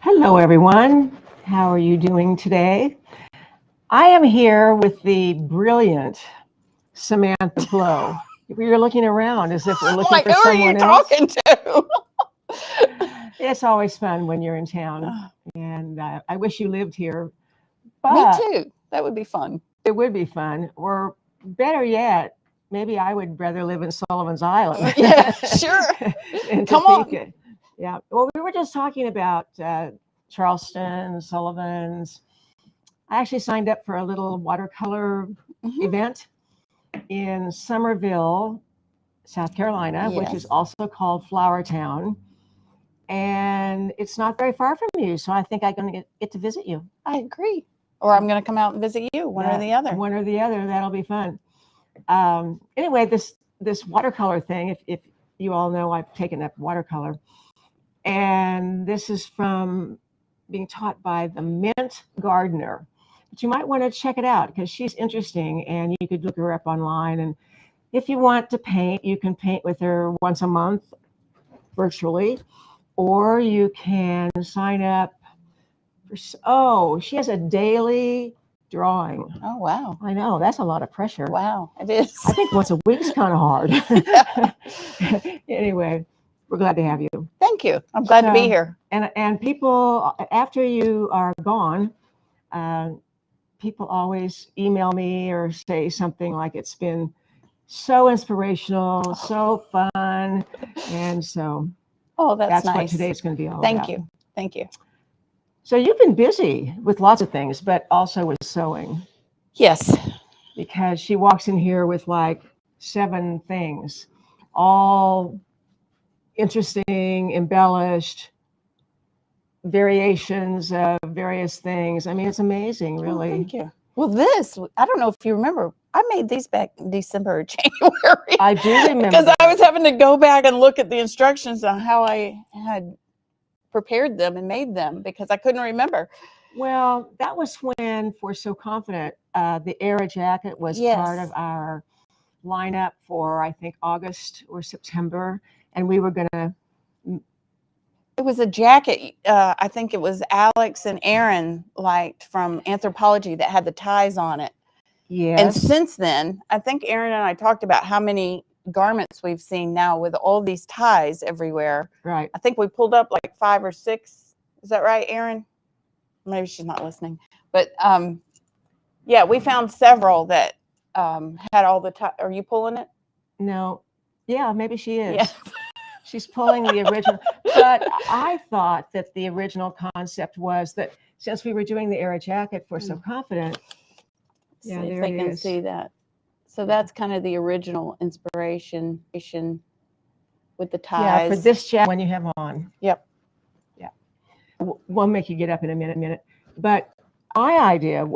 Hello, everyone. How are you doing today? I am here with the brilliant Samantha Flo. We are looking around as if we're I'm looking like, for who are you someone else. talking to? It's always fun when you're in town, and I wish you lived here, Me but too. That would be fun. it would be fun. Or better yet, maybe I would rather live in Sullivan's Island Yeah, sure. in Come on. Topeka. Yeah. Well, we were just talking about Charleston, Sullivan's. I actually signed up for a little watercolor event in Somerville, South Carolina, which is Yes. also called Flower Town. And it's not very far from you. So I think I'm going to get to visit you. I agree. Or I'm going to come out and visit you, one or the other. One or the other. That'll be fun. Anyway, this watercolor thing, if you all know, I've taken up watercolor. And this is from being taught by the Mint Gardener. But you might want to check it out because she's interesting and you could look her up online. And if you want to paint, you can paint with her once a month virtually, or you can sign up for, she has a daily drawing. Oh, wow. I know, that's a lot of pressure. Wow, it is. I think once a week's kind of hard. Anyway, we're glad to have you. Thank you. I'm glad to be here. And people, after you are gone, people always email me or say something like it's been so inspirational, so fun. And so that's nice. What What today's going to be all Thank about. you. Thank you. So you've been busy with lots of things, but also with sewing. Yes. Because she walks in here with like 7 things, all interesting, embellished, variations of various things. I mean, it's amazing, really. Thank you. Well, I don't know if you remember, I made these back in December or January. I do remember. Because I was having to go back and look at the instructions on how I had prepared them and made them because I couldn't remember. Well, that was when, for So Confident, the Era jacket was part of our lineup for, I think, August or September. And we were going to. It was a jacket, I think it was Alex and Aaron liked from Anthropology that had the ties on it. Yes. And since then, I think Aaron and I talked about how many garments we've seen now with all these ties everywhere. Right. I think we pulled up like 5 or 6. Is that right, Aaron? Maybe she's not listening. But yeah, we found several that had all the ties. Are you pulling it? No. Yeah, maybe she is. Yeah. She's pulling the original. But I thought that the original concept was that since we were doing the Era jacket for So Confident. Yeah, see if they can see that. So that's kind of the original inspiration with the ties. Yeah, for this jacket when you have on. Yep. Yeah. We'll make you get up in a minute. But my idea,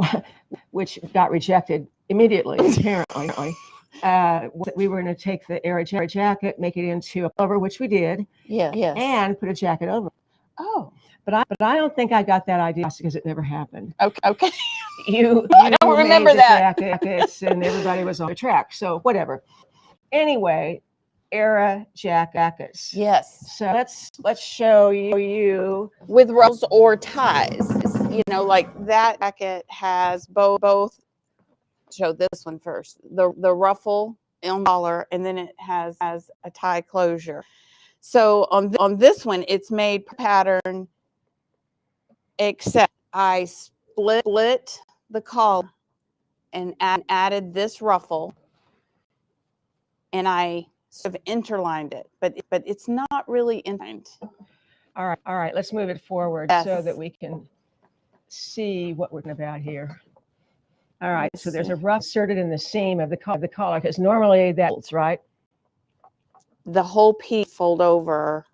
which got rejected immediately, apparently, we were going to take the Era jacket, make it into a cover, which we did. Yes. And put a jacket over. Oh. But I don't think I got that idea because it never happened. Okay. You I don't remember that. Jackets and everybody was on the track. So whatever. Anyway, Era jackets. Yes. So let's show you with ruffles or ties. You know, like that jacket has both. Show this one first. The ruffle on collar, and then it has a tie closure. So on this one, it's made pattern, except I split the collar and added this ruffle, and I sort of interlined it, but it's not really interlined. All right. Let's move it forward so that we can see what we're talking about here. All right. So there's a ruff inserted in the seam of the collar because normally that's right. The whole piece fold over.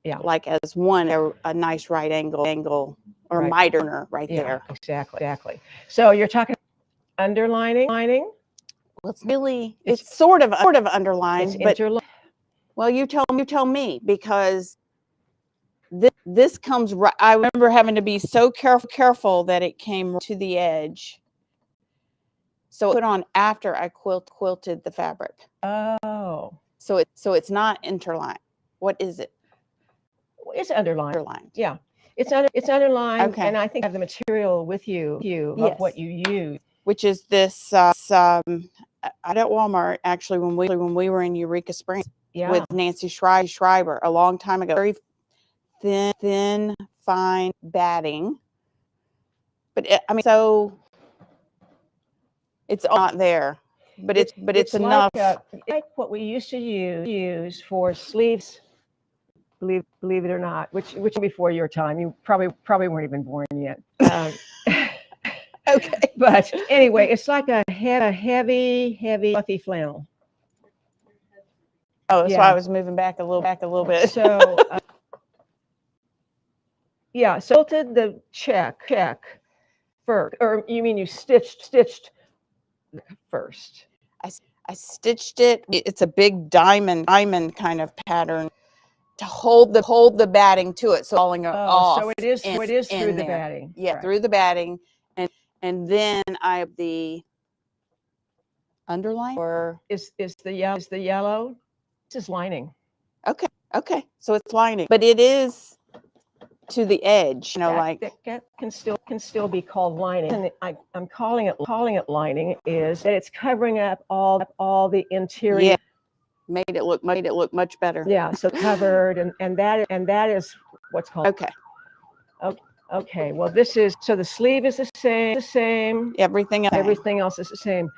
Yeah. Like as one, a nice right angle or miter right there. Exactly. So you're talking underlining? Well, it's sort of underlined, but well, you tell me because this comes right. I remember having to be so careful that it came to the edge. So I put on after I quilted the fabric. Oh. So it's not interlined. What is it? It's underlined. Yeah. It's underlined, Okay. and I think I have the material with you of what you use. Which is this I at Walmart actually when we were in Eureka Springs with Nancy Schreiber a long time ago. Very thin, fine batting. But I mean, so it's not there, but it's enough. Like what we used to use for sleeves. Believe it or not, which before your time. You probably weren't even born yet. Okay. But anyway, it's like a heavy, fluffy flannel. Oh, that's why I was moving back a little bit. So, yeah, so quilted the check first, or you mean you stitched first? I stitched it. It's a big diamond kind of pattern to hold the batting to it, so falling off. So it is through the batting. Yeah, through the batting, and then I have the underline, or is the yellow. This is lining. Okay, so it's lining, but it is to the edge, that can still be called lining. And I'm calling it lining is that it's covering up all the interior. Yeah, made it look much better. Yeah, so covered, and that is what's called. Okay. Well, this is so the sleeve is the same. Everything else is the same.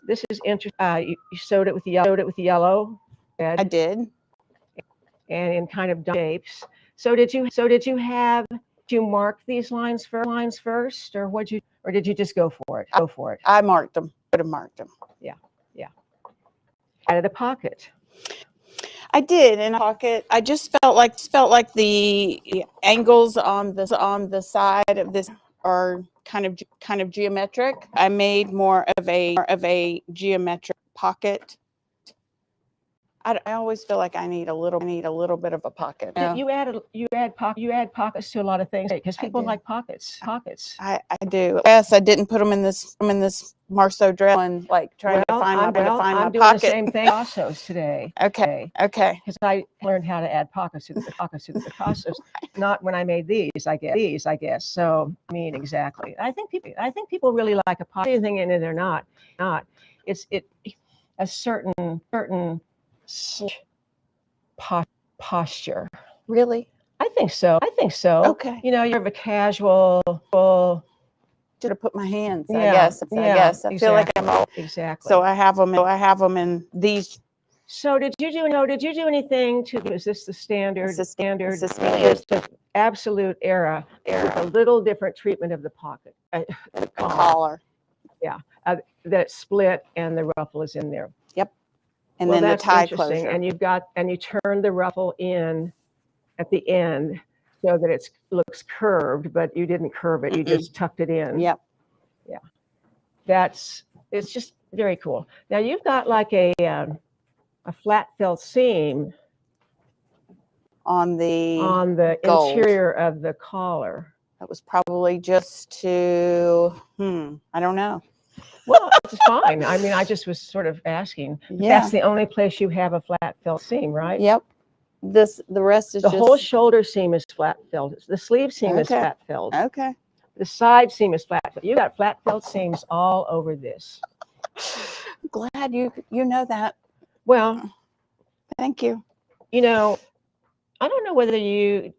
This is interesting. You sewed it with the yellow. I did. And in kind of shapes. So did you mark these lines first, or did you just go for it? I marked them. Could have marked them. Yeah. Added a pocket. I did in a pocket. I just felt like the angles on the side of this are kind of geometric. I made more of a geometric pocket. I always feel like I need a little bit of a pocket. You add pockets to a lot of things because people like pockets. I do. Yes, I didn't put them in this Marceau dress and like trying to find my pocket. I'm doing the same thing also today. Okay. Because I learned how to add pockets to the Picassos. Not when I made these, I guess. So I mean, exactly. I think people really like a pocket. Anything in it or not. It's a certain posture. Really? I think so. Okay. You know, you're a casual. Should have put my hands. Yeah, I guess. Exactly. I feel like I'm all exactly. So I have them in these. So did you do anything to? Is this the standard? It's the standard. It's the absolute era with a little different treatment of the pocket. The collar. Yeah, that split and the ruffle is in there. Yep. And then the tie closure. And you turn the ruffle in at the end so that it looks curved, but you didn't curve it. You just tucked it in. Yep. Yeah. It's just very cool. Now you've got like a flat felt seam on the interior of the collar. That was probably just to I don't know. Well, it's fine. I mean, I just was sort of asking. Yeah. That's the only place you have a flat felt seam, right? Yep. The rest is the whole shoulder seam is flat felt. The sleeve seam is flat felt. Okay. The side seam is flat. You got flat felt seams all over this. Glad you know that. Well, thank you. You know, I don't know whether you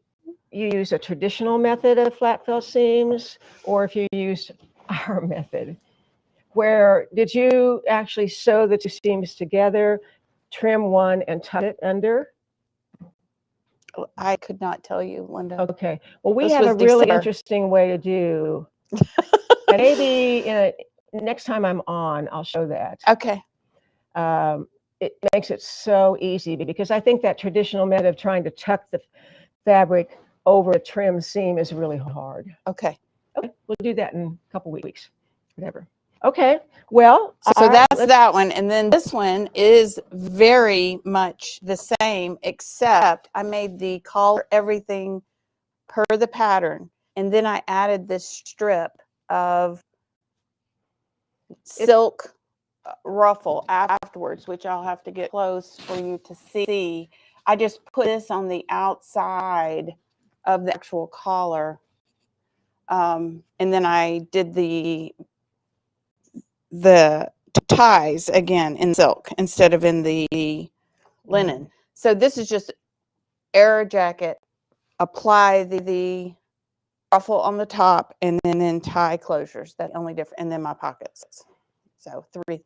use a traditional method of flat felt seams or if you use our method. Where did you actually sew the two seams together, trim one, and tuck it under? I could not tell you, Linda. Okay. Well, we have a really interesting way to do. And maybe next time I'm on, I'll show that. Okay. It makes it so easy because I think that traditional method of trying to tuck the fabric over a trim seam is really hard. Okay. We'll do that in a couple weeks, whatever. Okay, well. So that's that one. And then this one is very much the same, except I made the collar, everything per the pattern. And then I added this strip of silk ruffle afterwards, which I'll have to get close for you to see. I just put this on the outside of the actual collar. And then I did the ties again in silk instead of in the linen. So this is just Era jacket, apply the ruffle on the top, and then tie closures. That's only different. And then my pockets. So 3.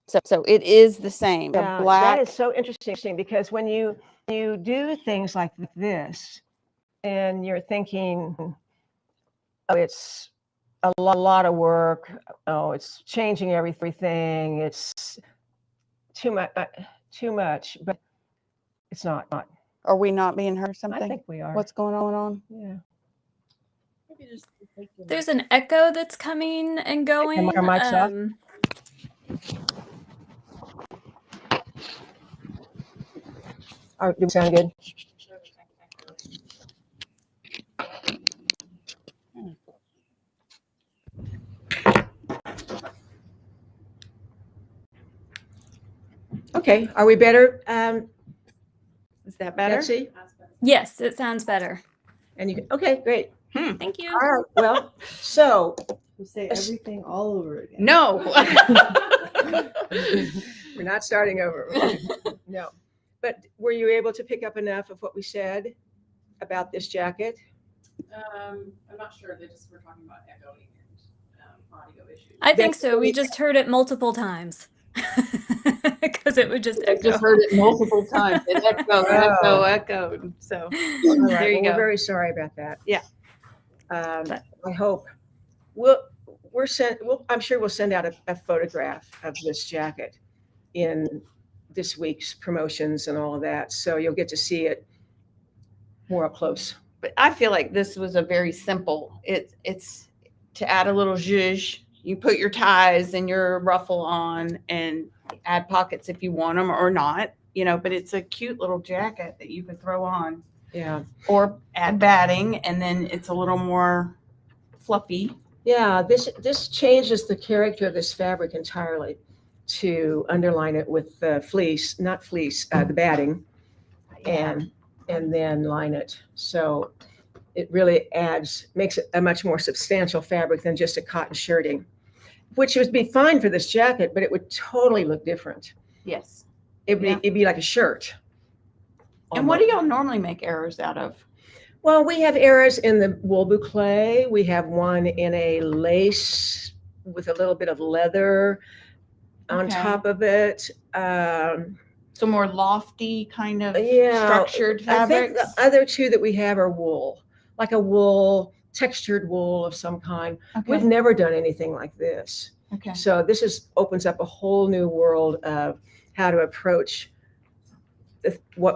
So it is the same. Yeah, that is so interesting because when you do things like this and you're thinking, oh, it's a lot of work. Oh, it's changing everything. It's too much, but it's not. Are we not being heard or something? I think we are. What's going on? Yeah. There's an echo that's coming and going. Our mic's off. Do we sound good? Okay, are we better? Is that better? Betsy? Yes, it sounds better. And you can, okay, great. Thank you. All right, well, so We'll say everything all over again. No. we're not starting over. No. But were you able to pick up enough of what we said about this jacket? I'm not sure. They just were talking about echoing and audio issues. I think so. We just heard it multiple times because it would just I echo. just heard it multiple times. It echoed. So All there right, you well, go. we're very sorry about that. Yeah. I hope I'm sure we'll send out a photograph of this jacket in this week's promotions and all of that. So you'll get to see it more up close. But I feel like this was a very simple. It's to add a little zhuzh. You put your ties and your ruffle on and add pockets if you want them or not, but it's a cute little jacket that you could throw on. Yeah. Or add batting, and then it's a little more fluffy. Yeah, this changes the character of this fabric entirely to underline it with the fleece, not fleece, the batting, and then line it. So it really makes it a much more substantial fabric than just a cotton shirting, which would be fine for this jacket, but it would totally look different. Yes. It'd be like a shirt. And what do y'all normally make errors out of? Well, we have errors in the wool boucle. We have one in a lace with a little bit of leather on Okay. top of it. So more lofty kind of Yeah, structured I think fabrics? the other two that we have are wool, like a wool, textured wool of some kind. We've Okay. never done anything like this. Okay. So this opens up a whole new world of how to approach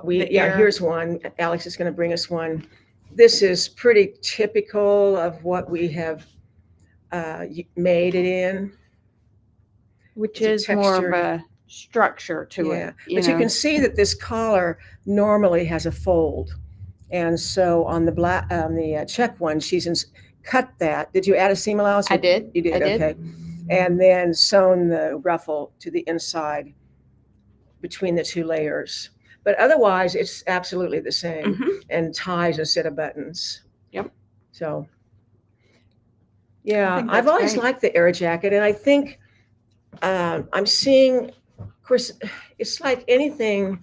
here's one. Alex is going to bring us one. This is pretty typical of what we have made it in. Which It's is a more of textured- a structure to Yeah, it. but you can see that this collar normally has a fold. And so on the check one, cut that. Did you add a seam allowance? I did. You did, I did. okay. And then sewn the ruffle to the inside between the two layers. But otherwise, it's absolutely the same. Mhm. And ties instead of buttons. Yep. So, yeah, think I've that's always great. liked the Era jacket. And I think I'm seeing, of course, it's like anything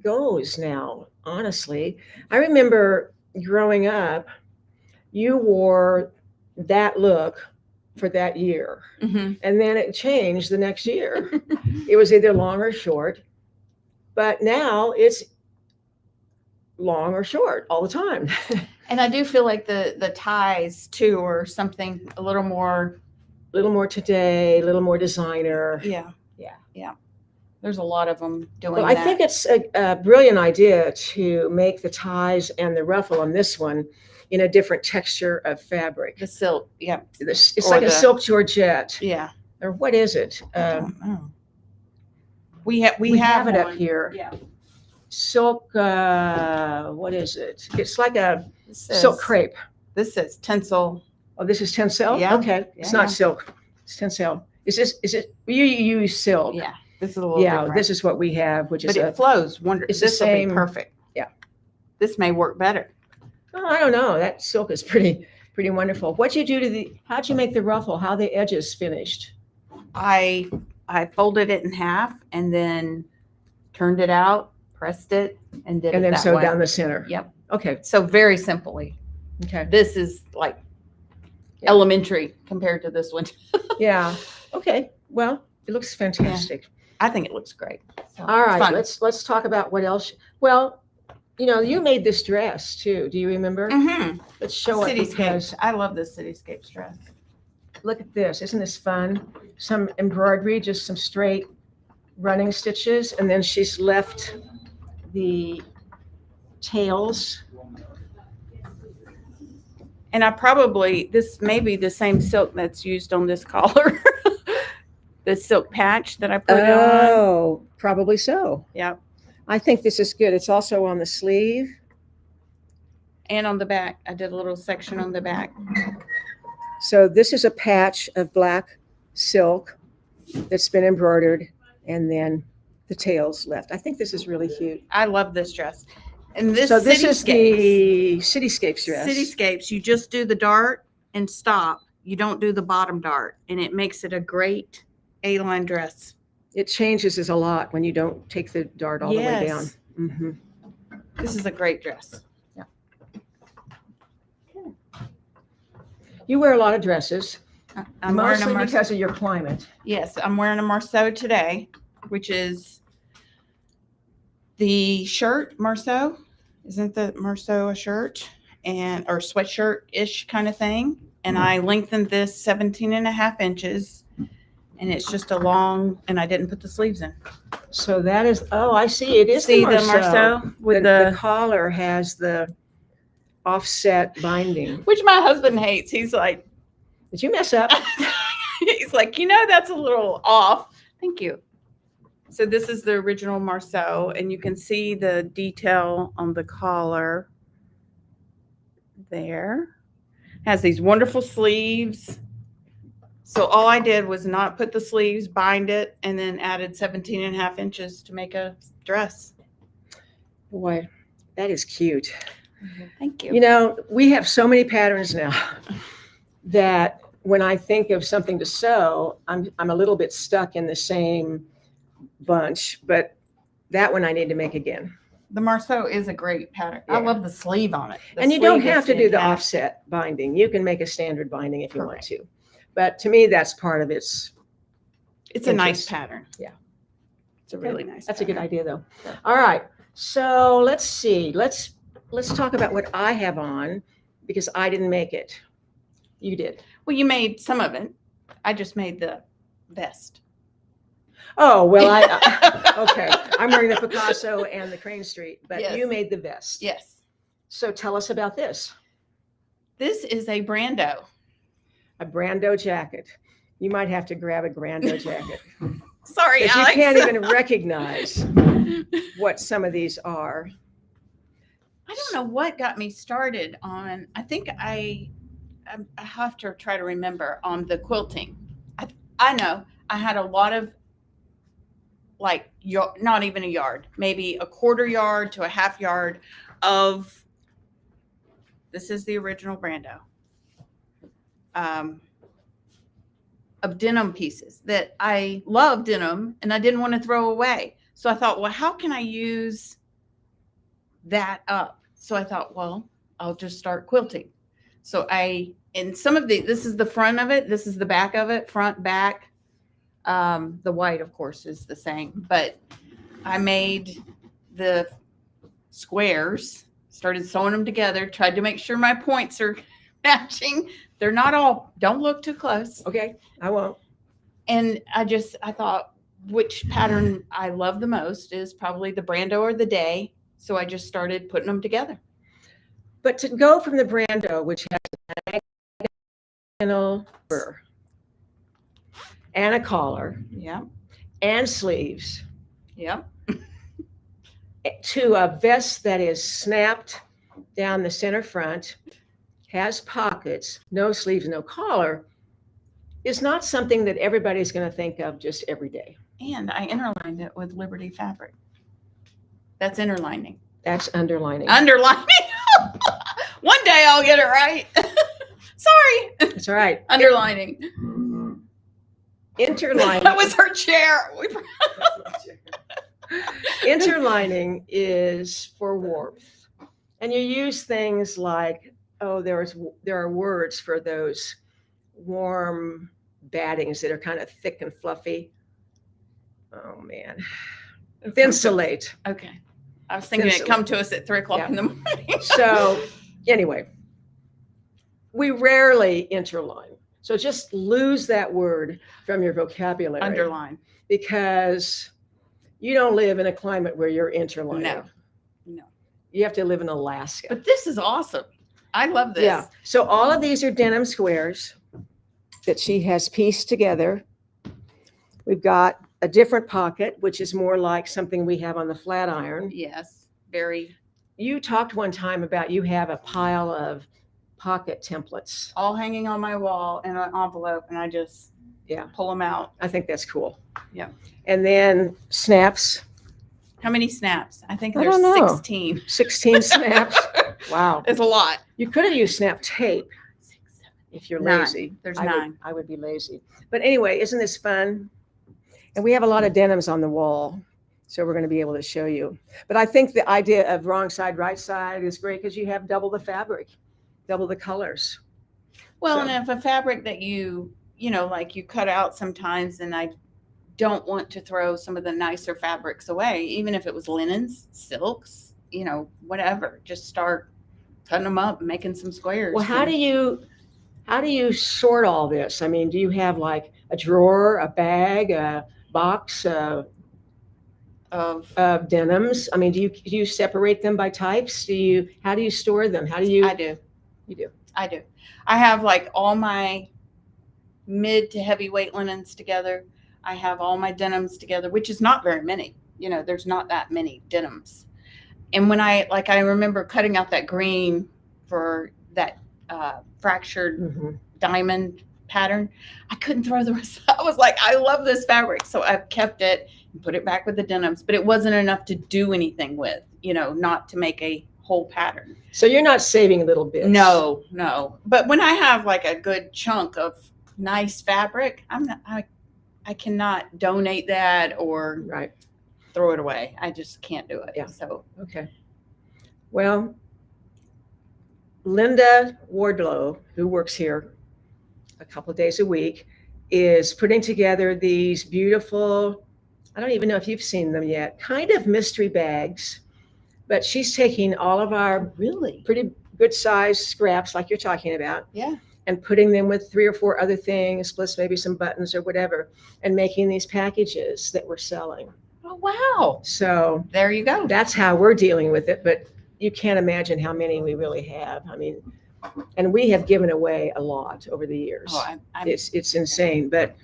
goes now, honestly. I remember growing up, you wore that look for that year. Mhm. And then it changed the next year. It was either long or short. But now it's long or short all the time. And I do feel like the ties too, or something a little more. A little more today, a little more designer. Yeah. Yeah. Yeah. There's a lot of them doing Well, that. I think it's a brilliant idea to make the ties and the ruffle on this one in a different texture of fabric. the silk. Yeah. It's Or like a the- silk georgette. Yeah. Or what is it? I don't know. We have it up one. here. Yeah. Silk, what is it? It's like a This silk says- crepe. This says tinsel. Oh, this is tencel? Yeah. Okay. It's Yeah. not silk. It's tencel. Is it, you use silk? Yeah. This is a little Yeah, different. this is what we have, which but is it flows. it's the This will be same- perfect. yeah. This may work better. Oh, I don't know. That silk is pretty wonderful. What'd you do to how'd you make the ruffle? How the edges finished? I folded it in half and then turned it out, pressed it, and did And it then that sewed way. down the center. Yep. Okay. So very simply. Okay. This is like Yeah. elementary compared to this one. Yeah. Okay. Well, it looks fantastic. I think it looks great. So All it's right. fun. Let's talk about what else. Well, you made this dress too. Do you remember? Mm-hmm. Let's show it Cityscapes. because I love this Cityscapes dress. look at this. Isn't this fun? Some embroidery, just some straight running stitches, and then she's left the tails. And this may be the same silk that's used on this collar. The silk patch that I put on. Oh, probably so. Yep. I think this is good. It's also on the sleeve. And on the back. I did a little section on the back. So this is a patch of black silk that's been embroidered, and then the tails left. I think this is really cute. I love this dress. And this So this is Cityscapes. the Cityscapes dress. Cityscapes, you just do the dart and stop. You don't do the bottom dart. And it makes it a great A-line dress. It changes a lot when you don't take the dart all the way down. Yes. Mhm. This is a great dress. You wear a lot of dresses, I'm wearing mostly a Marceau. because of your climate. Yes, I'm wearing a Marceau today, which is the shirt Marceau. Isn't the Marceau a shirt or sweatshirt-ish kind of thing? And I lengthened this 17 and a half inches, and it's just a long, and I didn't put the sleeves in. So that is, oh, I see. It is See the the Marceau. Marceau with The collar has the offset binding. which my husband hates. He's like, Did you mess up? he's like, that's a little off. Thank you. So this is the original Marceau, and you can see the detail on the collar there. Has these wonderful sleeves. So all I did was not put the sleeves, bind it, and then added 17 and a half inches to make a dress. Boy, that is cute. Thank you. We have so many patterns now that when I think of something to sew, I'm a little bit stuck in the same bunch, but that one I need to make again. The Marceau is a great pattern. I Yeah. love the sleeve on it. The And you don't sleeve is have to do the fantastic. offset binding. You can make a standard binding if you want Correct. to. But to me, that's part of its. It's a nice interest. pattern. Yeah. It's a really nice That's a good pattern. idea, though. All right. So let's see. Let's talk about what I have on because I didn't make it. You did. Well, you made some of it. I just made the vest. Oh, well, okay. I'm wearing the Picasso and the Crane Street, but Yes. you made the vest. Yes. So tell us about this. This is a Brando. A Brando jacket. You might have to grab a Brando jacket. Sorry, Because you Alex. can't even recognize what some of these are. I don't know what got me started on. I think I have to try to remember on the quilting. I know I had a lot of not even a yard, maybe a quarter yard to a half yard of. This is the original Brando. Of denim pieces that I love denim and I didn't want to throw away. So I thought, well, how can I use that up? So I thought, well, I'll just start quilting. So and some of this is the front of it. This is the back of it, front, back. The white, of course, is the same, but I made the squares, started sewing them together, tried to make sure my points are matching. They're not all, don't look too close. Okay, I won't. And I thought which pattern I love the most is probably the Brando or the Day. So I just started putting them together. But to go from the Brando, which has a diagonal fur and a collar Yeah. and sleeves, Yeah. to a vest that is snapped down the center front, has pockets, no sleeves, no collar, is not something that everybody's going to think of just every day. And I interlined it with Liberty fabric. That's interlining. That's underlining. Underlining. One day I'll get it right. Sorry. It's all right. Underlining. Interlining. That was her chair. Interlining is for warmth, and you use things like, oh, there are words for those warm battings that are kind of thick and fluffy. Oh man, thinsulate. Okay. I was thinking it'd come to us at 3 o'clock in the morning. So anyway, we rarely interline. So just lose that word from your vocabulary. Underline. Because you don't live in a climate where you're interlining. No. You have to live in Alaska. But this is awesome. I love this. Yeah. So all of these are denim squares that she has pieced together. We've got a different pocket, which is more like something we have on the flat iron. Yes. Very. You talked one time about you have a pile of pocket templates. All hanging on my wall in an envelope, and I just pull them out. I think that's cool. Yeah. And then snaps. How many snaps? I think I there's don't know. 16. 16 snaps. Wow. It's a lot. You could have used snap tape if you're 9. lazy. There's I 9. I would be lazy. But anyway, isn't this fun? And we have a lot of denims on the wall, so we're going to be able to show you. But I think the idea of wrong side, right side is great because you have double the fabric, double the colors. Well, So- and if a fabric that you like you cut out sometimes, and I don't want to throw some of the nicer fabrics away, even if it was linens, silks, whatever, just start cutting them up and making some squares. Well, how do you sort all this? I mean, do you have like a drawer, a bag, a box of denims? I mean, do you separate them by types? How do you store them? How do you? I do. You do. I do. I have like all my mid to heavyweight linens together. I have all my denims together, which is not very many. There's not that many denims. And when I remember cutting out that green for that fractured diamond pattern, I couldn't throw the rest. I was like, I love this fabric. So I've kept it and put it back with the denims, but it wasn't enough to do anything with, not to make a whole pattern. So you're not saving little bits. No. But when I have like a good chunk of nice fabric, I cannot donate that or throw it away. I just can't do it. Yeah. So Okay. Well, Linda Wardlow, who works here a couple of days a week, is putting together these beautiful, I don't even know if you've seen them yet, kind of mystery bags, but she's taking all of our really pretty good sized scraps like you're talking about. Yeah. And putting them with 3 or 4 other things, plus maybe some buttons or whatever, and making these packages that we're selling. Oh, wow. So There you go. that's how we're dealing with it, but you can't imagine how many we really have. I mean, and we have given away a lot over the years. Oh, It's insane. But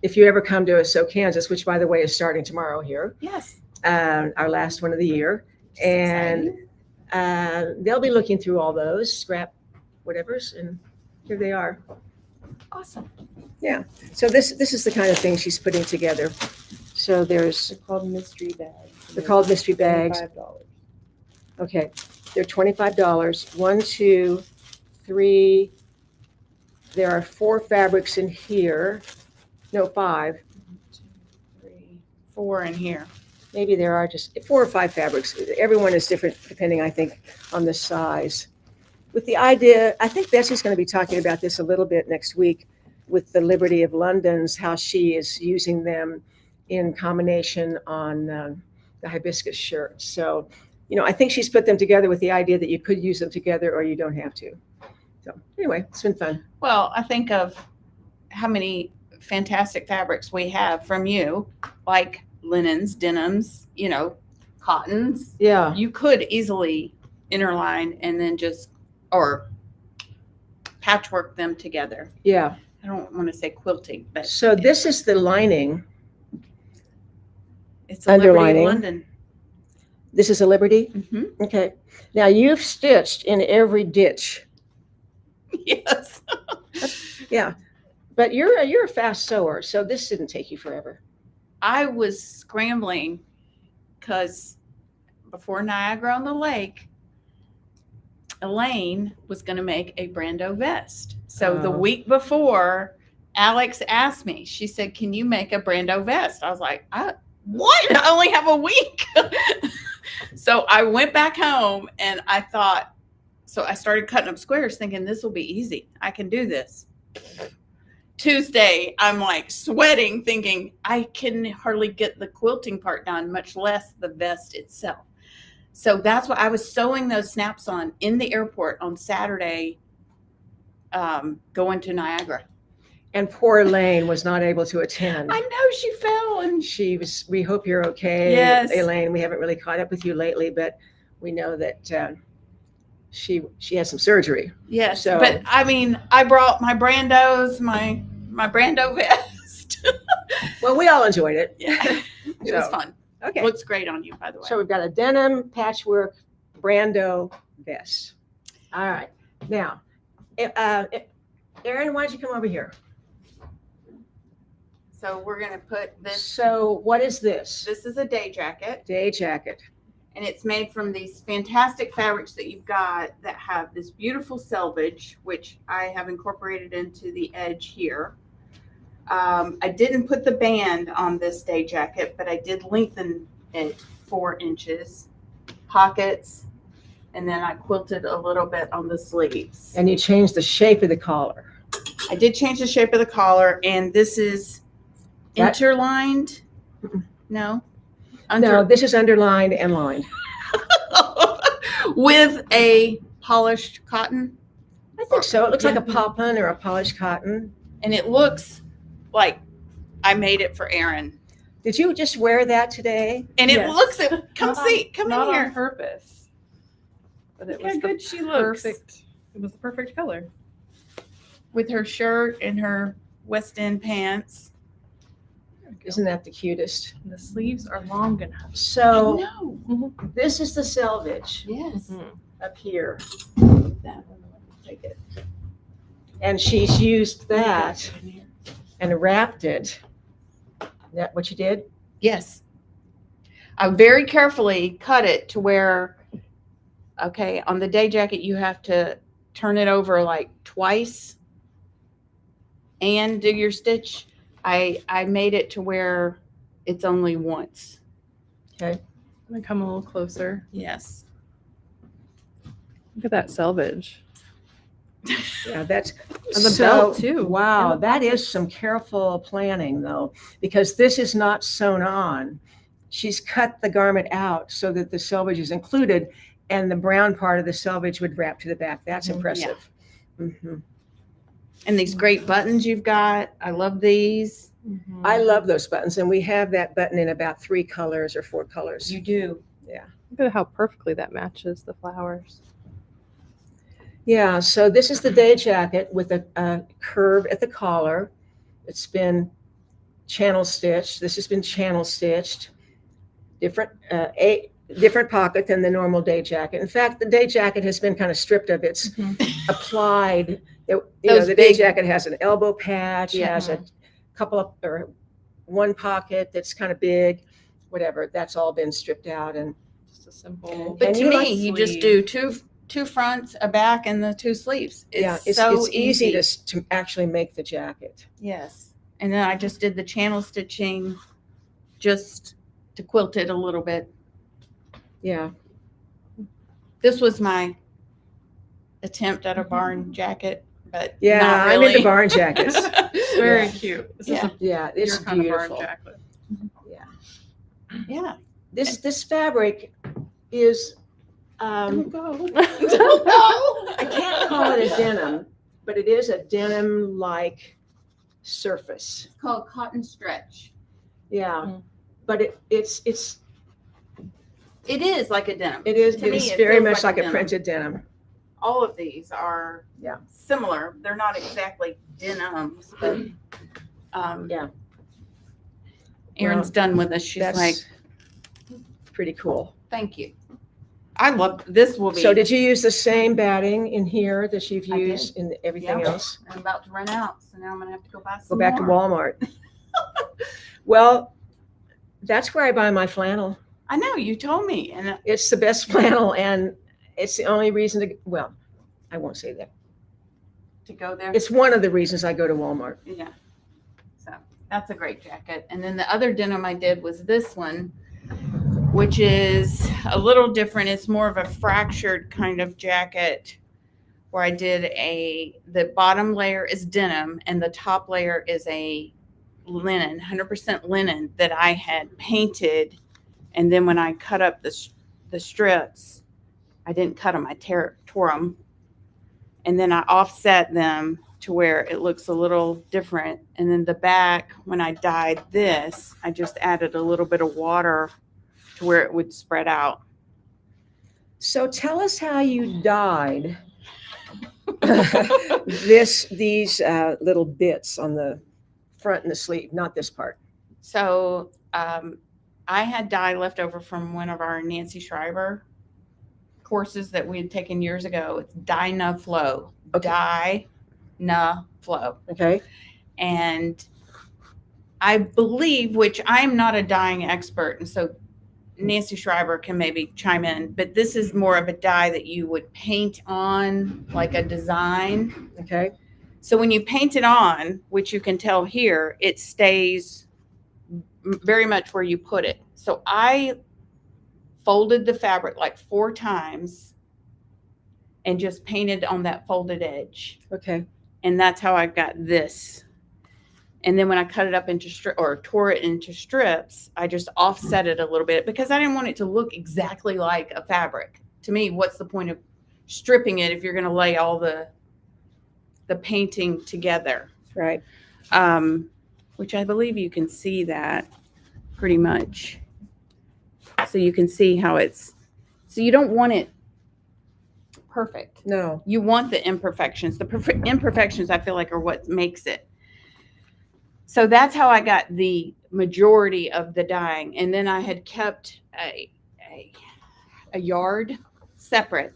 if you ever come to So Kansas, which by the way is starting tomorrow here, yes. our last one of the year, and they'll be looking through all those scrap whatevers, and here they are. Awesome. Yeah. So this is the kind of thing she's putting together. So there's They're called mystery bags. they're called mystery bags. $25. Okay, they're $25. 1, 2, 3. There are 4 fabrics in here. No, 5. 1, 2, 3, 4 in here. Maybe there are just 4 or 5 fabrics. Everyone is different depending, I think, on the size. With the idea, I think Betsy's going to be talking about this a little bit next week with the Liberty of London's, how she is using them in combination on the hibiscus shirt. So, I think she's put them together with the idea that you could use them together or you don't have to. So anyway, it's been fun. Well, I think of how many fantastic fabrics we have from you, like linens, denims, cottons. Yeah. You could easily interline and then or patchwork them together. Yeah. I don't want to say quilting, but So this is the lining. it's a Liberty underlining. of London. This is a Liberty? Hmm. Okay. Now you've stitched in every ditch. Yes. Yeah. But you're a fast sewer, so this didn't take you forever. I was scrambling because before Niagara on the Lake, Elaine was going to make a Brando vest. So the Oh. week before, Alex asked me, she said, can you make a Brando vest? I was like, what? I only have a week. So I went back home and I thought, so I started cutting up squares thinking this will be easy. I can do this. Tuesday, I'm like sweating thinking I can hardly get the quilting part done, much less the vest itself. So that's why I was sewing those snaps on in the airport on Saturday, going to Niagara. And poor Elaine was not able to attend. I know she fell and She was. We hope you're okay, Yes. Elaine. We haven't really caught up with you lately, but we know that she had some surgery. yes, So- but I mean, I brought my Brandos, my Brando vest. Well, we all enjoyed it. Yeah, it was So, fun. Okay. Looks great on you, by the way. So we've got a denim patchwork Brando vest. All right. Now, Erin, why don't you come over here? So we're gonna put this. So what is this? This is a day jacket, Day jacket. and it's made from these fantastic fabrics that you've got that have this beautiful selvage, which I have incorporated into the edge here. I didn't put the band on this day jacket, but I did lengthen it 4 inches, pockets, and then I quilted a little bit on the sleeves. And you changed the shape of the collar. I did change the shape of the collar, and this is That- interlined. No, No, this is underlined and lined. with a polished cotton, I think so. It looks like a poplin or a polished cotton. and it looks like I made it for Erin. Did you just wear that today? And it Yes. looks at come Not on- see, come Not in on here. purpose. But it Look how was good the she looks perfect. It was the perfect color. with her shirt and her West End pants. Isn't that the cutest? The sleeves are long enough. So No. this is the selvage Yes. up here. That one. Take it. And she's used that and wrapped it. That what you did? Yes. I very carefully cut it to where, okay, on the day jacket, you have to turn it over like twice and do your stitch. I made it to where it's only once. Okay. I'm gonna come a little closer. Yes. Look at that selvage. Yeah, that's And the belt, too. Wow, Yeah. that is some careful planning though, because this is not sewn on. She's cut the garment out so that the selvage is included and the brown part of the selvage would wrap to the back. That's Mhm. impressive. Mhm. And these great buttons you've got. I love these. I love those buttons, and we have that button in about 3 colors or 4 colors. You do. Look at how perfectly that matches the flowers. Yeah, so this is the day jacket with a curve at the collar. It's been channel stitched. This has been channel stitched. Different pocket than the normal day jacket. In fact, the day jacket has been kind of stripped of its applied. Those The day big- jacket has an elbow patch, Yeah. has a couple of or one pocket that's kind of big, whatever. That's all been stripped out, and Just a simple. But And to you me, like you just do two fronts, a back, and the 2 sleeves. It's so it's easy to actually make the jacket. Yes. And then I just did the channel stitching just to quilt it a little bit. Yeah. This was my attempt at a barn jacket, but Yeah, not I'm really. into barn jackets. Very Yeah. cute. This Yeah. is Yeah, a it's your kind of beautiful. barn jacket. Yeah. This fabric is Don't go. Don't I can't call it a denim, but it is a denim-like surface. It's called cotton stretch. Yeah, Mm. but it is It is like a denim. To me, it's it very feels much like a denim. printed denim. All of these are Yeah. similar. They're not exactly denims, but Yeah. Erin's done with us. She's That's like, pretty cool. thank you. I love this. Will be. So did you use the same batting in here that you've I did. used in everything Yeah. else? I'm about to run out, so now I'm gonna have to go buy Go some back to more. Walmart. Well, that's where I buy my flannel. I know you told me, and It's the best flannel, and It's the only reason to, well, I won't say that. to go there. It's one of the reasons I go to Walmart. Yeah. So that's a great jacket. And then the other denim I did was this one, which is a little different. It's more of a fractured kind of jacket where I did the bottom layer is denim and the top layer is a linen, 100% linen that I had painted. And then when I cut up the strips, I didn't cut them, I tore them. And then I offset them to where it looks a little different. And then the back, when I dyed this, I just added a little bit of water to where it would spread out. So tell us how you dyed these little bits on the front and the sleeve, not this part. So I had dye left over from one of our Nancy Schreiber courses that we had taken years ago. It's Dyna-Flow. Okay. Dyna-Flow. Okay. And I believe, which I'm not a dyeing expert, and so Nancy Schreiber can maybe chime in, but this is more of a dye that you would paint on like a design. Okay. So when you paint it on, which you can tell here, it stays very much where you put it. So I folded the fabric like 4 times and just painted on that folded edge. Okay. And that's how I got this. And then when I cut it up into tore it into strips, I just offset it a little bit because I didn't want it to look exactly like a fabric. To me, what's the point of stripping it if you're going to lay all the painting together? Right. Which I believe you can see that pretty much. So you can see how so you don't want it perfect. No. You want the imperfections. The imperfections, I feel like, are what makes it. So that's how I got the majority of the dyeing. And then I had kept a yard separate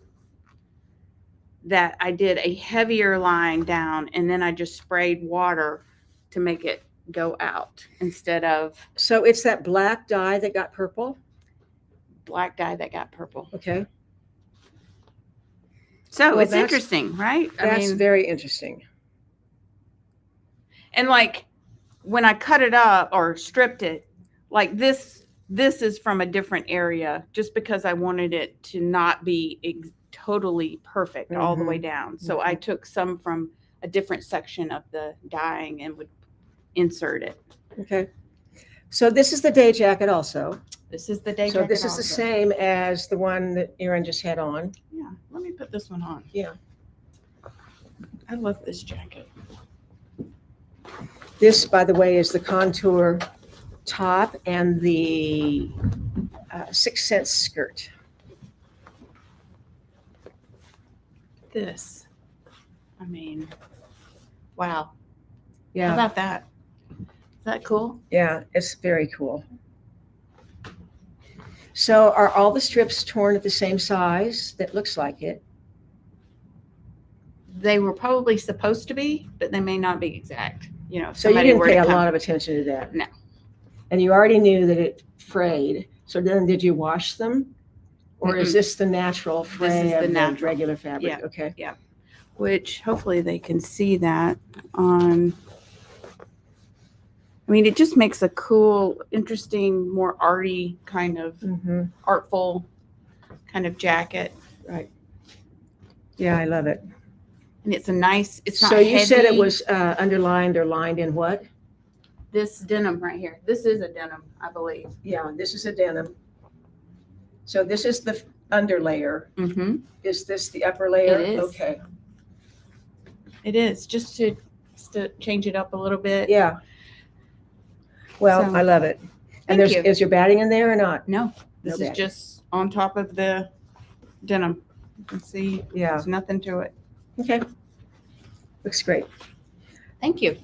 that I did a heavier line down, and then I just sprayed water to make it go out instead of So it's that black dye that got purple? black dye that got purple. Okay. So Well, it's that's- interesting, right? That's very interesting. And like when I cut it up or stripped it, like this is from a different area just because I wanted it to not be totally perfect all the way down. So I took some from a different section of the dyeing and would insert it. Okay. So this is the day jacket also. This is the day So jacket this is the also. same as the one that Erin just had on. Yeah, let me put this one on. Yeah. I love this jacket. This, by the way, is the contour top and the 6 cent skirt. This, I mean, wow. How Yeah. about that? Is that cool? Yeah, it's very cool. So are all the strips torn at the same size? That looks like it. They were probably supposed to be, but they may not be exact. You know, if So you somebody didn't were pay to a come- lot of attention to that? No. And you already knew that it frayed. So then did you wash them? Or is this the natural fray is of the the natural. regular fabric? Yeah. Okay. Which hopefully they can see that on. I mean, it just makes a cool, interesting, more arty kind of artful kind of jacket. Right. Yeah, I love it. And it's a nice, it's not So you said it heavy. was underlined or lined in what? This denim right here. This is a denim, I believe. Yeah, this is a denim. So this is the underlayer. Mm-hmm. Is this the upper layer? It is. Okay. It is, just to change it up a little bit. Yeah. Well, So, I love it. And thank you. is your batting in there or not? No, this No is bad. just on top of the denim. You can see Yeah. there's nothing to it. Okay. Looks great. Thank you.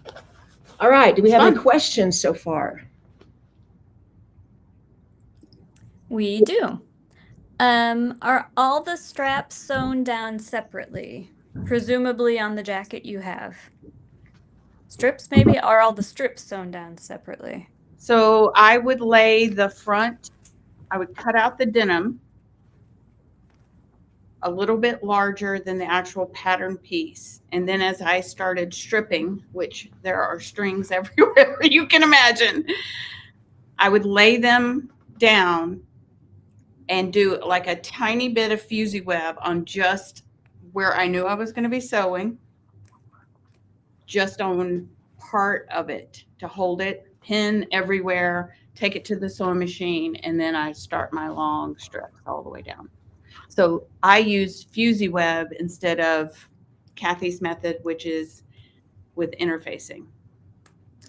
All right. Do we It's have any fun. questions so far? We do. Are all the straps sewn down separately? Presumably on the jacket you have. Strips, maybe? Are all the strips sewn down separately? So I would lay the front, I would cut out the denim a little bit larger than the actual pattern piece. And then as I started stripping, which there are strings everywhere you can imagine, I would lay them down and do like a tiny bit of fusee web on just where I knew I was going to be sewing, just on part of it to hold it, pin everywhere, take it to the sewing machine, and then I start my long strips all the way down. So I use fusee web instead of Kathy's method, which is with interfacing.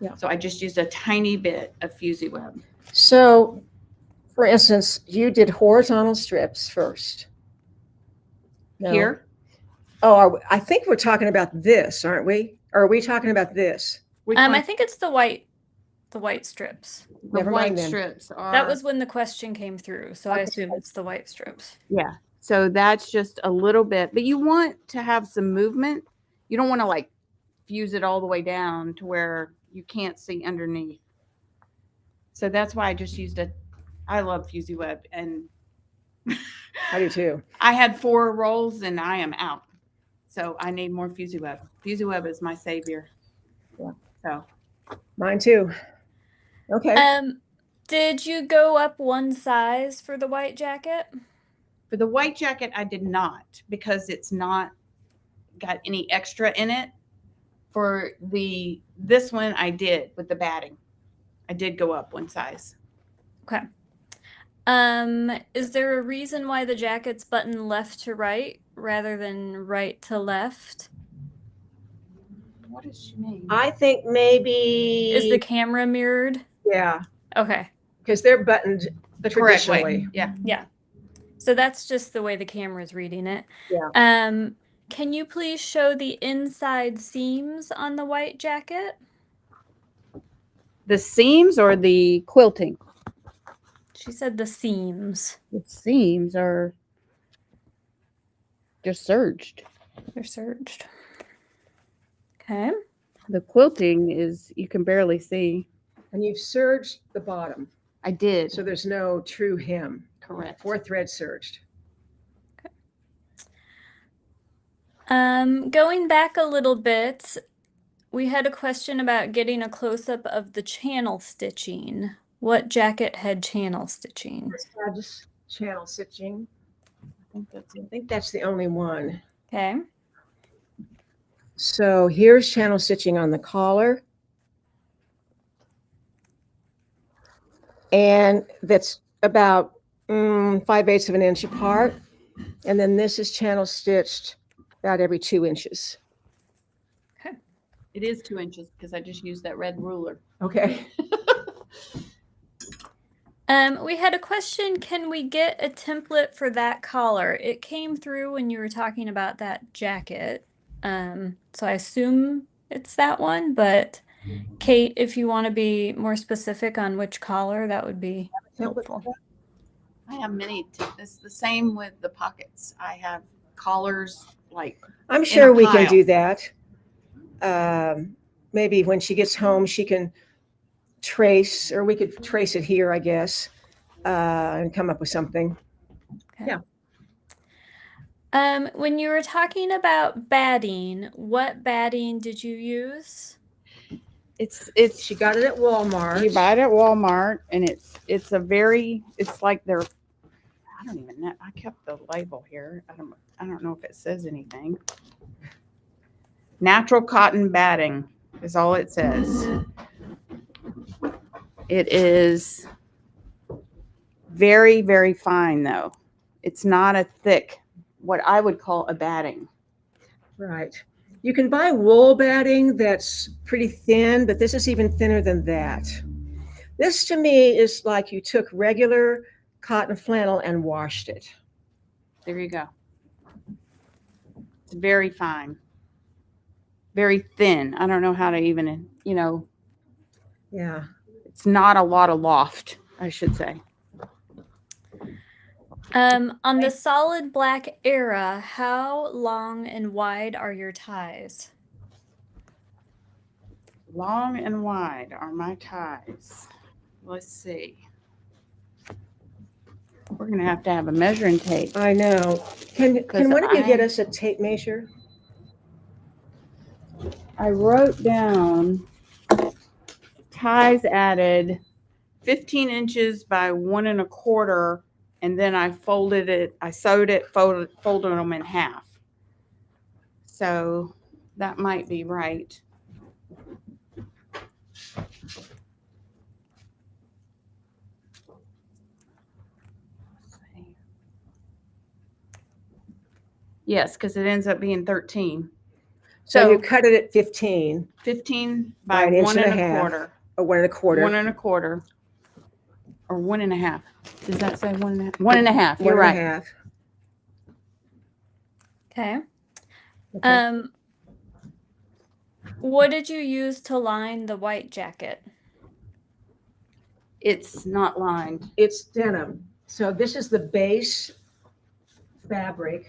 Yeah. So I just used a tiny bit of fusee web. So, for instance, you did horizontal strips first. No? Here, Oh, I think we're talking about this, aren't we? Or are we talking about this? I think it's the white strips. the Never white mind then. strips are. That was when the question came through, so I Okay. assume it's the white strips. Yeah. So that's just a little bit, but you want to have some movement. You don't want to like fuse it all the way down to where you can't see underneath. So that's why I just used I love fusee web, and I do too. I had 4 rolls and I am out. So I need more fusee web. Fusee web is my savior. Yeah. So Mine too. Okay. Did you go up one size for the white jacket? for the white jacket, I did not, because it's not got any extra in it. For this one, I did with the batting. I did go up one size. Okay. Is there a reason why the jacket's button left to right rather than right to left? What does she mean? I think maybe. Is the camera mirrored? Yeah, Okay. because they're buttoned The correct way. traditionally. Yeah. Yeah. So that's just the way the camera's reading it. Yeah. Can you please show the inside seams on the white jacket? The seams or the quilting? She said the seams. The seams are just serged. They're serged. Okay. The quilting is, you can barely see. And you've serged the bottom, I did. so there's no true hem. Correct. 4 threads serged. Going back a little bit, we had a question about getting a close-up of the channel stitching. What jacket had channel stitching? This had just channel stitching. I I think that's the only one. Okay. So here's channel stitching on the collar. And that's about 5/8 of an inch apart. And then this is channel stitched about every 2 inches. It is 2 inches because I just used that red ruler. Okay. We had a question, can we get a template for that collar? It came through when you were talking about that jacket. So I assume it's that one, but Kate, if you want to be more specific on which collar, that would be helpful. I have many. It's the same with the pockets. I have collars like. I'm sure we can pile. do that. Maybe when she gets home, she can trace, or we could trace it here, I guess, and come up with something. Okay. Yeah. When you were talking about batting, what batting did you use? She got it at Walmart. You buy it at Walmart, and it's like they're. I don't even know. I kept the label here. I don't know if it says anything. Natural cotton batting is all it says. It is very, very fine, though. It's not a thick, what I would call a batting. Right. You can buy wool batting that's pretty thin, but this is even thinner than that. This to me is like you took regular cotton flannel and washed it. There you go. It's very fine. Very thin. I don't know how to even, Yeah. it's not a lot of loft, I should say. On the solid black era, how long and wide are your ties? Long and wide are my ties. Let's see. We're gonna have to have a measuring tape. I know. Can 'Cause one of you get I- us a tape measure? I wrote down ties added 15 inches by 1 1/4, and then I folded it. I sewed it, folded them in half. So that might be right. Yes, because it ends up being 13. So you So cut it at 15, 15 By by an inch one and a and a half. quarter. or 1 1/4. 1 1/4. Or 1 1/2. Does that say 1 1/2? 1 1/2. You're 1 right. 1/2. Okay. Okay. What did you use to line the white jacket? It's not lined. It's denim. So this is the base fabric.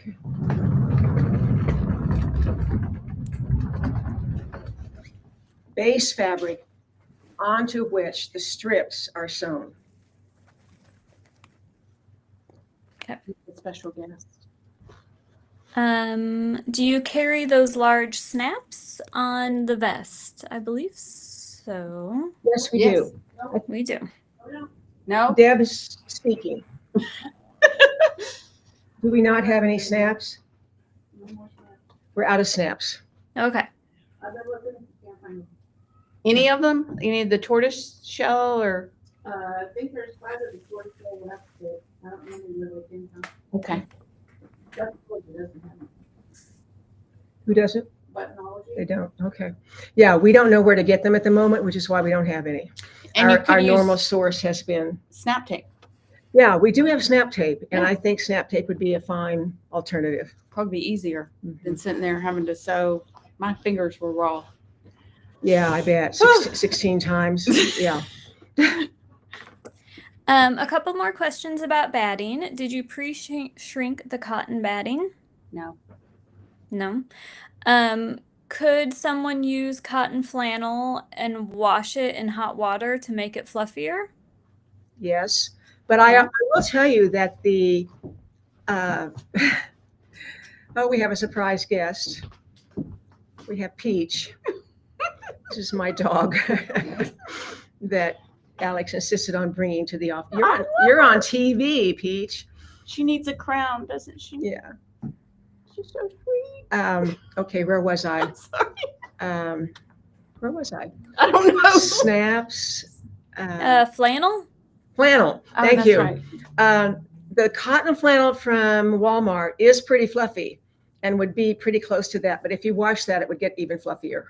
Base fabric onto which the strips are sewn. Special guest. Do you carry those large snaps on the vest? I believe so. Yes, we Yes. do. We do. No? Deb is speaking. Do we not have any snaps? We're out of snaps. Okay. Any of them? Any of the tortoise shell or? I think there's 5 of the short tail left. I don't remember where they came from. Okay. That's what it doesn't have. Who doesn't? Buttonology. They don't. Okay. Yeah, we don't know where to get them at the moment, which is why we don't have any. And you Our could use normal source has been. snap tape. Yeah, we do have snap tape, and Yeah. I think snap tape would be a fine alternative. Probably be easier than sitting there having to sew. My fingers were raw. Yeah, I bet. 16 times. Yeah. A couple more questions about batting. Did you pre-shrink the cotton batting? No. No. Could someone use cotton flannel and wash it in hot water to make it fluffier? Yes. But I will tell you that the, we have a surprise guest. We have Peach. This is my dog that Alex insisted on bringing to the office. You're on TV, Peach. She needs a crown, doesn't she? Yeah. She's so sweet. Okay, where was I? I'm sorry. Where was I? I don't know. Snaps. Flannel? Flannel. Oh, Thank that's you. right. The cotton flannel from Walmart is pretty fluffy and would be pretty close to that. But if you wash that, it would get even fluffier.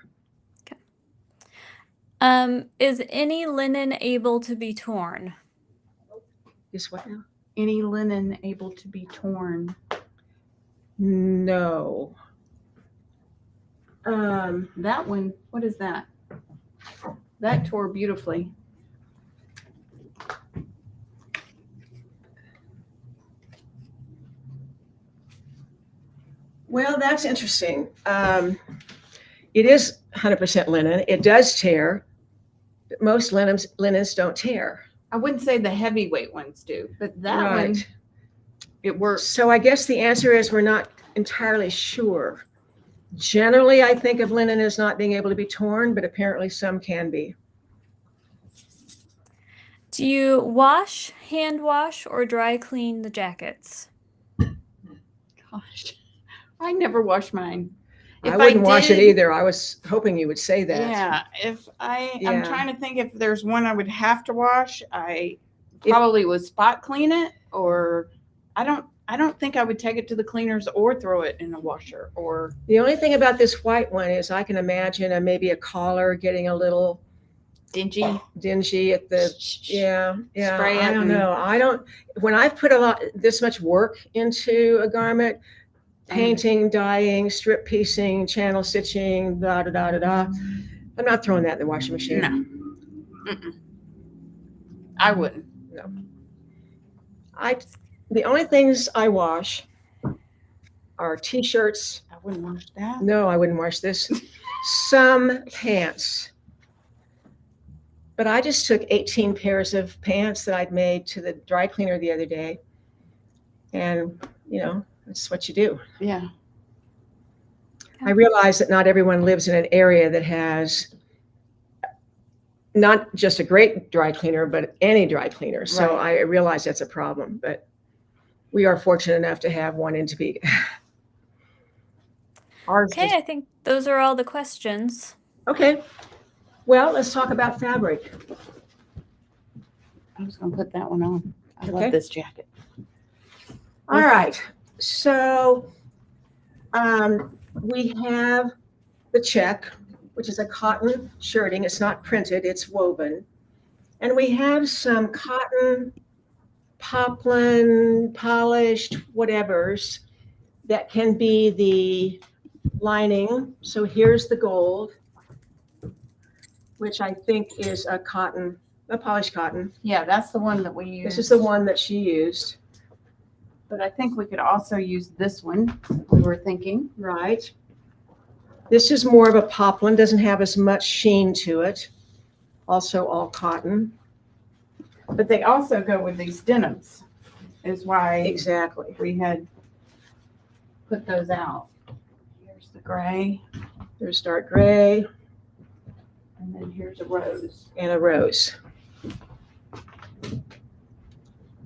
Is any linen able to be torn? Is what now? Any linen able to be torn? No. That one, what is that? That tore beautifully. Well, that's interesting. It is 100% linen. It does tear. But most linens don't tear. I wouldn't say the heavyweight ones do, but that one, it works. So I guess the answer is we're not entirely sure. Generally, I think of linen as not being able to be torn, but apparently some can be. Do you wash, hand wash, or dry clean the jackets? Gosh, I never wash mine. I wouldn't wash it either. I was hoping you would say that. Yeah, I'm Yeah. trying to think if there's one I would have to wash. I probably would spot clean it, or I don't think I would take it to the cleaners or throw it in a washer. Or The only thing about this white one is I can imagine maybe a collar getting a little dingy. at the yeah. Spray I it don't know. When I've put this much work into a garment, painting, dyeing, strip piecing, channel stitching, da da da da da, I'm not throwing that in the washing machine. No. Mm-mm. I wouldn't. No. The only things I wash are t-shirts. I wouldn't wash that. No, I wouldn't wash this. Some pants. But I just took 18 pairs of pants that I'd made to the dry cleaner the other day, And, you know, that's what you do. Yeah. I realize that not everyone lives in an area that has not just a great dry cleaner, but any dry cleaner. So Right. I realize that's a problem, but we are fortunate enough to have one in Topeka. Ours Okay, is- I think those are all the questions. Okay. Well, let's talk about fabric. I was gonna put that one on. I Okay. love this jacket. All right. So we have the check, which is a cotton shirting. It's not printed, it's woven. And we have some cotton, poplin, polished, whatevers that can be the lining. So here's the gold, which I think is a cotton, a polished cotton. Yeah, that's the one that we use. This is the one that she used. But I think we could also use this one. We were thinking. Right. This is more of a poplin, doesn't have as much sheen to it. Also all cotton. But they also go with these denims, is why Exactly. we had put those out. Here's the gray, There's dark gray and then here's a rose. and a rose.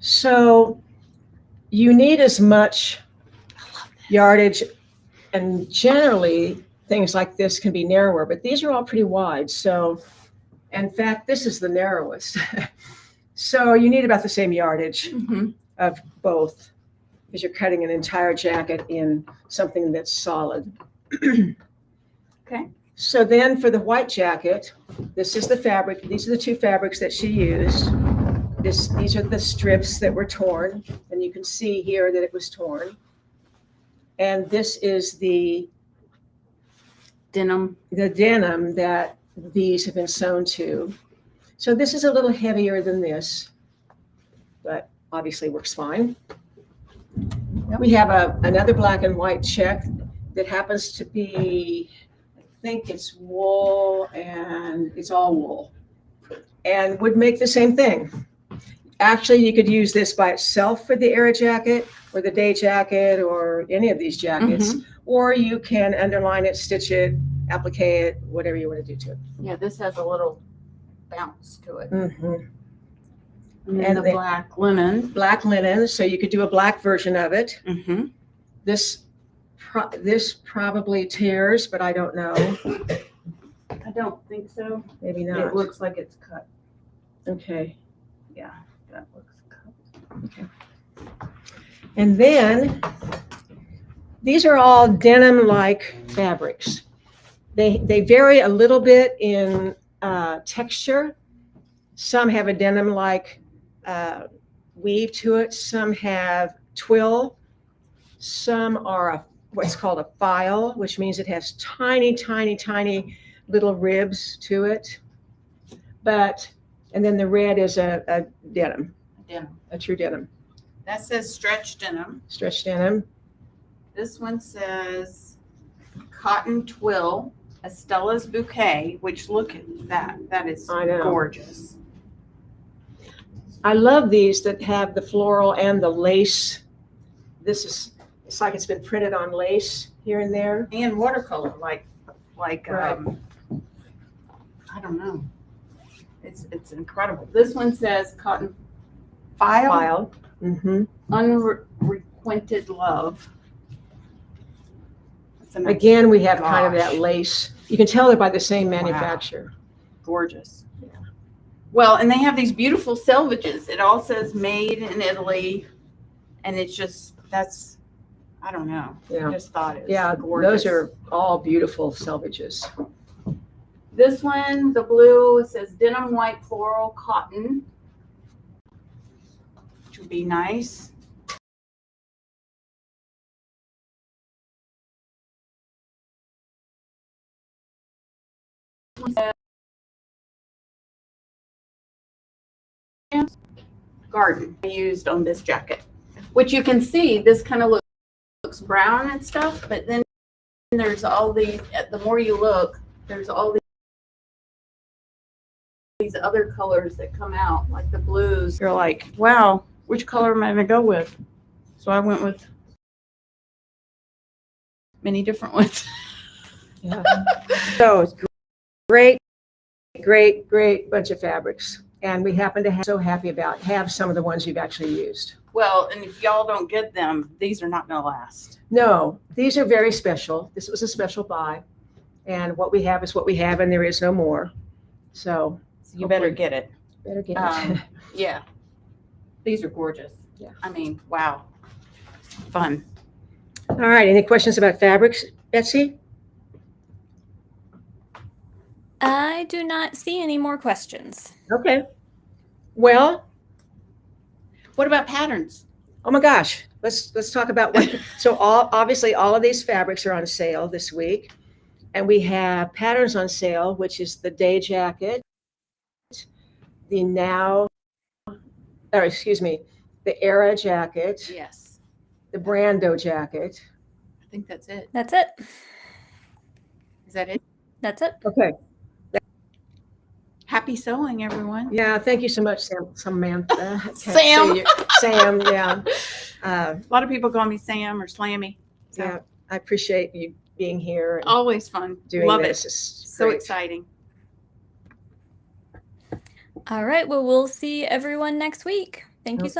So you need as much yardage, and generally things like this can be narrower, but these are all pretty wide. So in fact, this is the narrowest. So you need about the same yardage Mm-hmm. of both, because you're cutting an entire jacket in something that's solid. Okay. So then for the white jacket, this is the fabric. These are the two fabrics that she used. These are the strips that were torn, and you can see here that it was torn. And this is the Denim. denim that these have been sewn to. So this is a little heavier than this, but obviously works fine. Yep. We have another black and white check that happens to be, I think it's wool, and it's all wool, and would make the same thing. Actually, you could use this by itself for the era jacket or the day jacket or any of these jackets, or you can underline it, stitch it, applique it, whatever you want to do to it. Yeah, this has a little bounce to it. Mhm. And then And the they- black linen. Black linen, so you could do a black version of it. Mm-hmm. This probably tears, but I don't know. I don't think so. Maybe It not. looks like it's cut. Okay. Yeah, that looks cut. And then these are all denim-like fabrics. They vary a little bit in texture. Some have a denim-like weave to it. Some have twill. Some are what's called a file, which means it has tiny, tiny, tiny little ribs to it. And then the red is a denim, Denim. a true denim, That says stretch denim. stretch denim. This one says cotton twill, Estella's bouquet, which look at that. That is I know. gorgeous. I love these that have the floral and the lace. It's like it's been printed on lace here and there. And watercolor, like Right. I don't know. It's incredible. This one says cotton file, File. Mm-hmm. unrequited love. That's a nice, Again, we have kind of Gosh. that lace. You can tell they're by the same manufacturer. gorgeous. Well, and they have these beautiful selvages. It all says made in Italy, and it's just I don't know. Yeah. I just thought it was Yeah, gorgeous. those are all beautiful selvages. This one, the blue, it says denim white floral cotton, which would be nice. Garden I used on this jacket, which you can see this kind of looks brown and stuff, but then there's all these, the more you look, there's all these other colors that come out, like the blues. You're like, wow, which color am I gonna go with? So I went with many different ones. Yeah. So it's great, great bunch of fabrics. And we happen to so happy have some of the ones you've actually used. Well, and if y'all don't get them, these are not going to last. No, these are very special. This was a special buy. And what we have is what we have, and there is no more. So You better get it. better get it. Yeah. These are gorgeous. Yeah. I mean, wow. Fun. All right. Any questions about fabrics, Betsy? I do not see any more questions. Okay. Well, What about patterns? oh my gosh, let's talk about what. So obviously all of these fabrics are on sale this week, and we have patterns on sale, which is the day jacket, the the era jacket, Yes. the Brando jacket. I think that's it. That's it. Is that it? That's it. Okay. Happy sewing, everyone. Yeah. Thank you so much, Samantha. Sam. Sam. Yeah. A lot of people call me Sam or Slammy. So Yeah. I appreciate you being here and always fun. doing Love this. it. It's So great. exciting. All right. Well, we'll see everyone next week. Thank you so